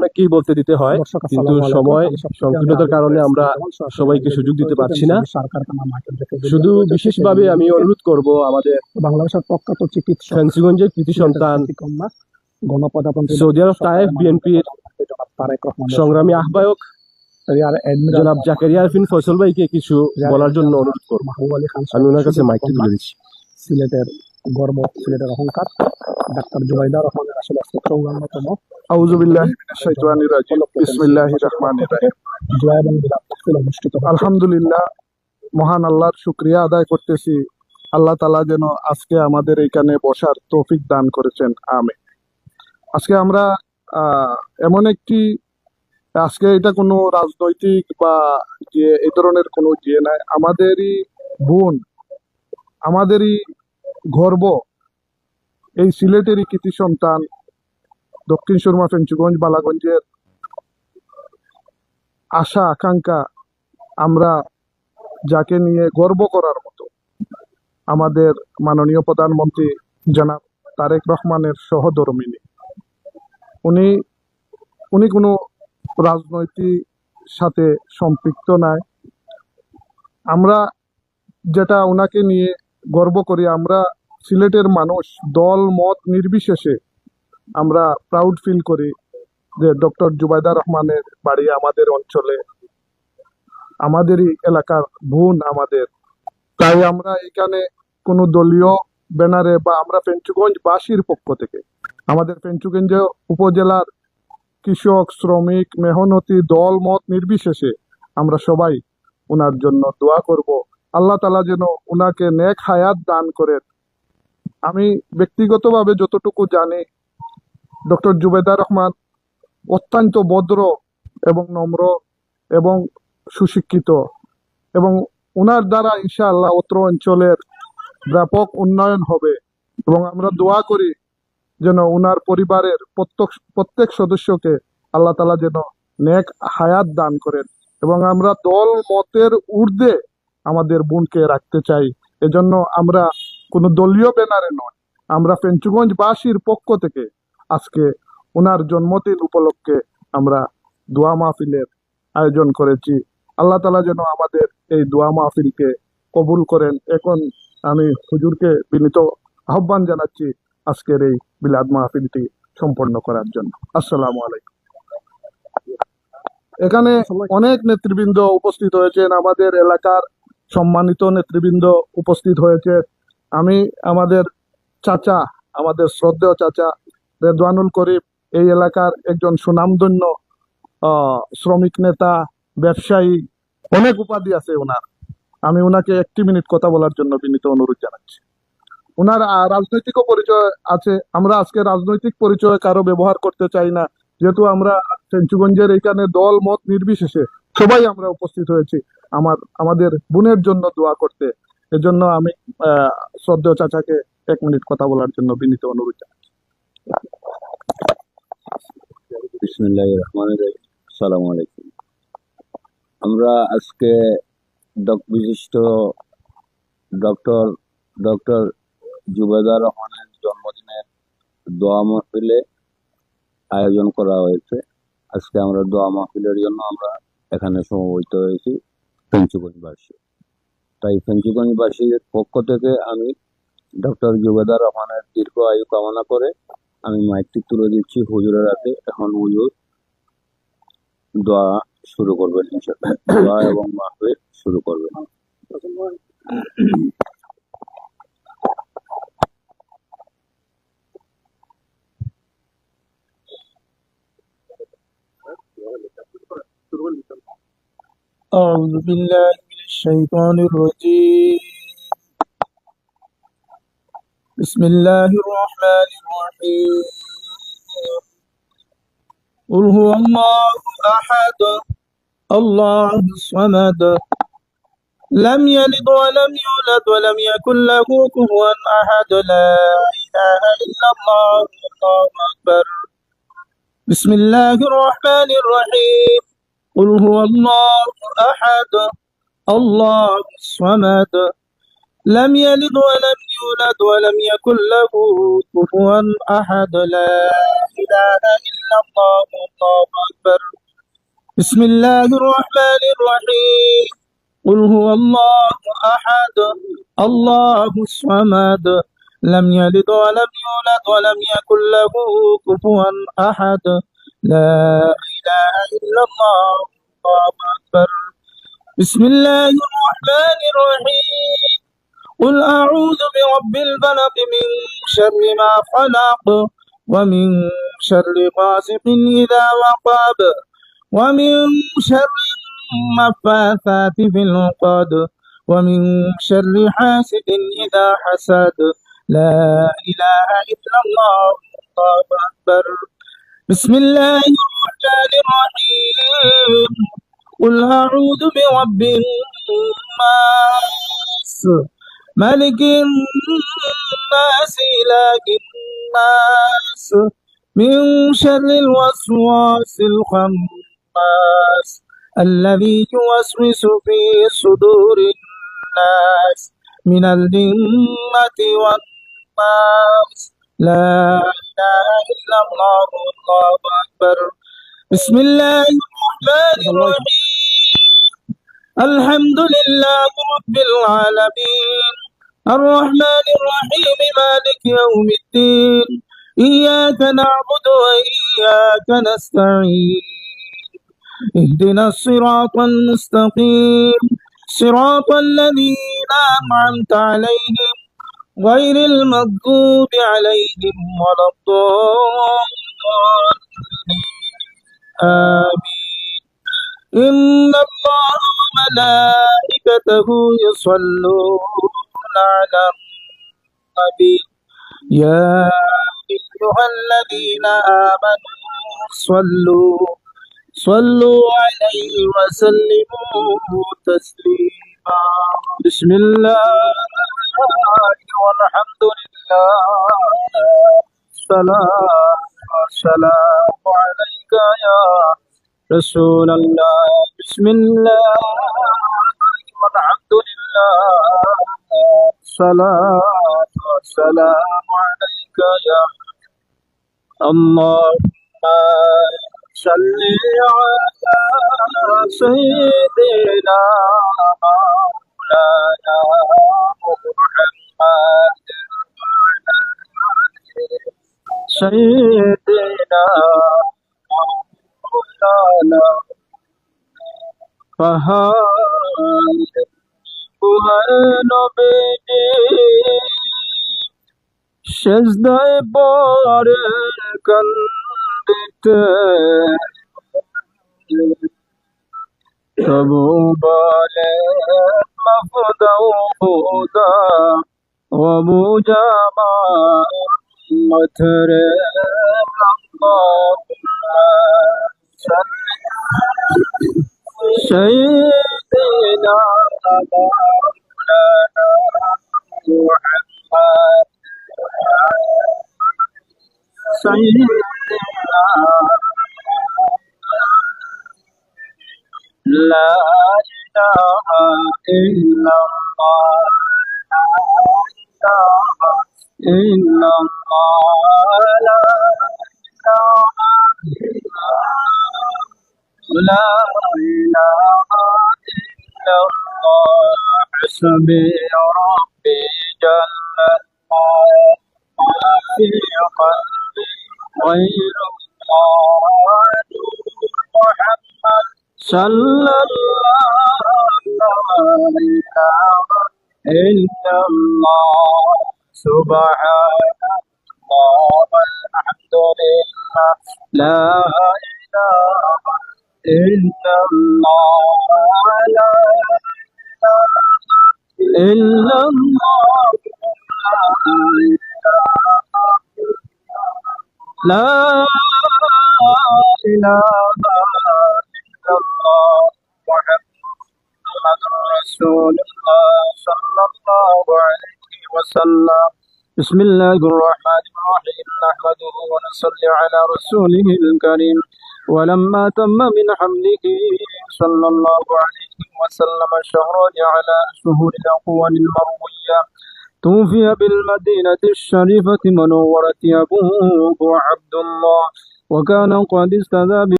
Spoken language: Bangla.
অনেককেই বলতে দিতে হয়, কিন্তু সময় সংকীর্ণতার কারণে আমরা সবাইকে সুযোগ দিতে পারছি না। শুধু বিশেষভাবে আমি অনুরোধ করব আমাদের বাংলাদেশের প্রখ্যাত চিকিৎসক ফেন্সিগঞ্জের কৃতি সন্তান গণপ্রজাতন্ত্রী সৌদি আরব তায়েফ বিএনপির সংগ্রামী আহ্বায়ক জনাব জাকারিয়া আরফিন ফয়সল ভাইকে কিছু বলার জন্য অনুরোধ করব। আমি ওনার কাছে মাইকটি তুলে দিচ্ছি। সিলেটের গর্ব, সিলেটের অহংকার ডাক্তার জুবাইদা রহমানের আসলে অন্যতম। আউযু বিল্লাহি মিনাশ শাইতানির রাজিম। বিসমিল্লাহির রহমানির রহিম। জুয়া এবং বিলাপ অনুষ্ঠিত হয়। আলহামদুলিল্লাহ, মহান আল্লাহর শুকরিয়া আদায় করতেছি। আল্লাহ তাআলা যেন আজকে আমাদের এখানে বসার তৌফিক দান করেছেন। আমিন। আজকে আমরা এমন একটি, আজকে এটা কোনো রাজনৈতিক বা যে এই ধরনের কোনো নাই, আমাদেরই বোন, আমাদেরই গর্ব, এই সিলেটেরই কৃতি সন্তান, দক্ষিণ সুরমা ফেঞ্চুগঞ্জ বালাগঞ্জের আশা আকাঙ্ক্ষা, আমরা যাকে নিয়ে গর্ব করার মতো, আমাদের মাননীয় প্রধানমন্ত্রী জনাব তারেক রহমানের সহধর্মিণী। উনি কোনো রাজনৈতিক সাথে সম্পৃক্ত নাই। আমরা যেটা ওনাকে নিয়ে গর্ব করি, আমরা সিলেটের মানুষ দল মত নির্বিশেষে আমরা প্রাউড ফিল করি যে ডক্টর জুবাইদা রহমানের বাড়ি আমাদের অঞ্চলে, আমাদেরই এলাকার বোন আমাদের। তাই আমরা এখানে কোনো দলীয় ব্যানারে বা আমরা ফেঞ্চুগঞ্জ বাসীর পক্ষ থেকে, আমাদের ফেঞ্চুগঞ্জ উপজেলার কৃষক, শ্রমিক, মেহনতি দল মত নির্বিশেষে আমরা সবাই ওনার জন্য দোয়া করব। আল্লাহ তাআলা যেন ওনাকে নেক হায়াত দান করেন। আমি ব্যক্তিগতভাবে যতটুকু জানি, ডক্টর জুবেদা রহমান অত্যন্ত ভদ্র এবং নম্র এবং সুশিক্ষিত, এবং ওনার দ্বারা ইনশাআল্লাহ অত্র অঞ্চলের ব্যাপক উন্নয়ন হবে। এবং আমরা দোয়া করি যেন ওনার পরিবারের প্রত্যেক সদস্যকে আল্লাহ তাআলা যেন নেক হায়াত দান করেন। এবং আমরা দল মতের ঊর্ধ্বে আমাদের বোনকে রাখতে চাই। এজন্য আমরা কোনো দলীয় ব্যানারে নয়, আমরা ফেঞ্চুগঞ্জ বাসীর পক্ষ থেকে আজকে ওনার জন্মদিন উপলক্ষে আমরা দোয়া মাহফিলের আয়োজন করেছি। আল্লাহ তাআলা যেন আমাদের এই দোয়া মাহফিলকে কবুল করেন। এখন আমি হুজুরকে বিনীত আহ্বান জানাচ্ছি আজকের এই বিলাদ মাহফিলটি সম্পন্ন করার জন্য। আসসালামু আলাইকুম। এখানে অনেক নেতৃবৃন্দ উপস্থিত হয়েছেন, আমাদের এলাকার সম্মানিত নেতৃবৃন্দ উপস্থিত হয়েছে। আমি আমাদের চাচা, আমাদের শ্রদ্ধেয় চাচা রেদওয়ানুল করিম, এই এলাকার একজন সুনামধন্য শ্রমিক নেতা, ব্যবসায়ী, অনেক উপাধি আছে ওনার। আমি ওনাকে একটি মিনিট কথা বলার জন্য বিনীত অনুরোধ জানাচ্ছি। ওনার রাজনৈতিক পরিচয় আছে, আমরা আজকে রাজনৈতিক পরিচয় কারো ব্যবহার করতে চাই না, যেহেতু আমরা ফেঞ্চুগঞ্জের এখানে দল মত নির্বিশেষে সবাই আমরা উপস্থিত হয়েছি আমাদের বোনের জন্য দোয়া করতে। এজন্য আমি শ্রদ্ধেয় চাচাকে এক মিনিট কথা বলার জন্য বিনীত অনুরোধ জানাচ্ছি। বিসমিল্লাহির রহমানির রহিম। আসসালামু আলাইকুম। আমরা আজকে বিশিষ্ট ডক্টর জুবেদা রহমানের জন্মদিনের দোয়া মাহফিলে আয়োজন করা হয়েছে। আজকে আমরা দোয়া মাহফিলের জন্য আমরা এখানে সমবেত হয়েছি ফেঞ্চুগঞ্জবাসী। তাই ফেঞ্চুগঞ্জবাসীর পক্ষ থেকে আমি ডক্টর জুবেদা রহমানের দীর্ঘ আয়ু কামনা করে আমি মাইকটি তুলে দিচ্ছি হুজুরের হাতে। এখন হুজুর দোয়া শুরু করবেন, দোয়া এবং মাহফিল শুরু করবেন। أعوذ بالله من الشيطان الرجيم. بسم الله الرحمن الرحيم. قل هو الله أحد الله الصمد لم يلد ولم يولد ولم يكن له كفوا أحد لا إله إلا الله الله أكبر. بسم الله الرحمن الرحيم. قل هو الله أحد الله الصمد لم يلد ولم يولد ولم يكن له كفوا أحد لا إله إلا إلا الله الله أكبر. بسم الله الرحمن الرحيم. قل هو الله أحد الله الصمد لم يلد ولم يولد ولم يكن له كفوا أحد. لا إله إلا الله الله أكبر. بسم الله الرحمن الرحيم. قل أعوذ برب الفلق من شر ما خلق ومن شر غاسق إذا وقب ومن شر النفاثات في العقد ومن شر حاسد إذا حسد. لا إله إلا الله الله أكبر. بسم الله الرحمن الرحيم. قل أعوذ برب الناس ملك الناس إله الناس من شر الوسواس الخناس الذي يوسوس في صدور الناس من الجنة والناس. لا إله إلا الله الله أكبر. بسم الله الرحمن الرحيم. الحمد لله رب العالمين الرحمن الرحيم مالك يوم الدين إياك نعبد وإياك نستعين اهدنا الصراط المستقيم صراط الذين أنعمت عليهم غير المغضوب عليهم ولا الضالين آمين. إن الله وملائكته يصلون على النبي يا أيها الذين آمنوا صلوا عليه وسلموا تسليما. بسم الله والحمد لله والسلام عليك يا رسول الله. بسم الله والحمد لله الصلاة والسلام عليك يا اللهم صل على سيدنا مولانا محمد سيدنا مولانا নবীজি সেজদায় পড়ে কান্দিতে তবু বলে মাফ দাও খোদা ও মুজামা মথরে سيدنا مولانا محمد سيدنا لا إله إلا الله لا إله إلا الله لا لا إله إلا الله حسبي ربي جل الله ما في قلبي غير الله محمد صلى الله لا إله إلا الله سبحان الله والحمد لله لا إله إلا الله لا إله إلا الله لا إله إلا الله محمد رسول الله صلى الله عليه وسلم. بسم الله الرحمن الرحيم نحمده ونصلي على رسوله الكريم. ولما تم من حمله صلى الله عليه وسلم شهران على شهور الأقوال المروية توفي بالمدينة الشريفة منورة أبوه عبد الله وكان قد استهزأ